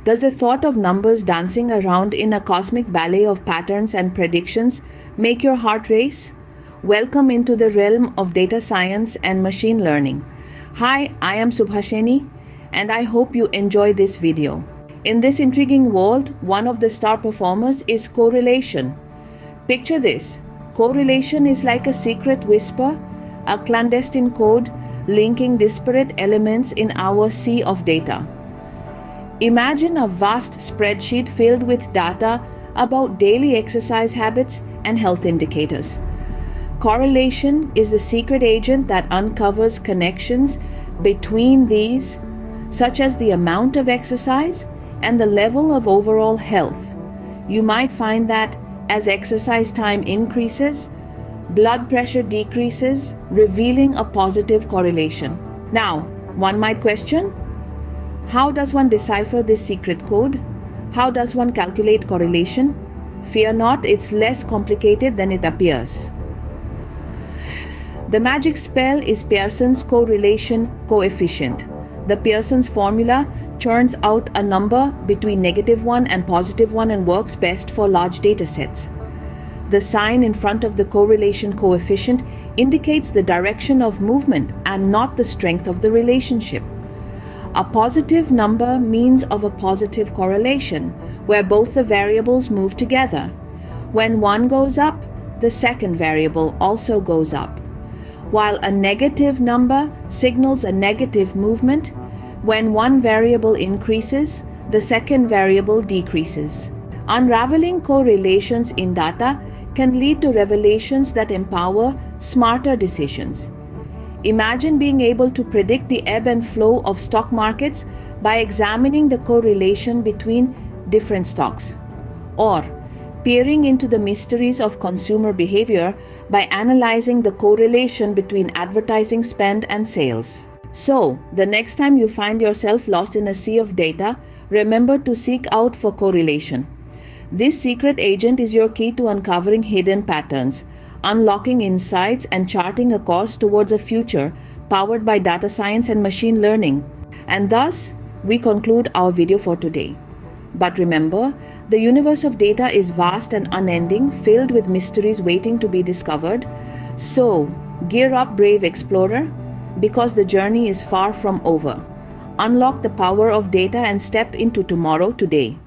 Does the thought of numbers dancing around in a cosmic ballet of patterns and predictions make your heart race? Welcome into the realm of data science and machine learning. Hi, I am Subhashini, and I hope you enjoy this video. In this intriguing world, one of the star performers is correlation. Picture this. Correlation is like a secret whisper, a clandestine code linking disparate elements in our sea of data. Imagine a vast spreadsheet filled with data about daily exercise habits and health indicators. Correlation is the secret agent that uncovers connections between these, such as the amount of exercise and the level of overall health. You might find that as exercise time increases, blood pressure decreases, revealing a positive correlation. Now, one might question, how does one decipher this secret code? How does one calculate correlation? Fear not, it's less complicated than it appears. The magic spell is Pearson's correlation coefficient. The Pearson's formula churns out a number between -1 and +1 and works best for large datasets. The sign in front of the correlation coefficient indicates the direction of movement and not the strength of the relationship. A positive number means of a positive correlation, where both the variables move together. When one goes up, the second variable also goes up. While a negative number signals a negative movement, when one variable increases, the second variable decreases. Unraveling correlations in data can lead to revelations that empower smarter decisions. Imagine being able to predict the ebb and flow of stock markets by examining the correlation between different stocks, or peering into the mysteries of consumer behavior by analyzing the correlation between advertising spend and sales. So, the next time you find yourself lost in a sea of data, remember to seek out for correlation. This secret agent is your key to uncovering hidden patterns, unlocking insights, and charting a course towards a future powered by data science and machine learning. And thus, we conclude our video for today. But remember, the universe of data is vast and unending, filled with mysteries waiting to be discovered. So, gear up, brave explorer, because the journey is far from over. Unlock the power of data and step into tomorrow today.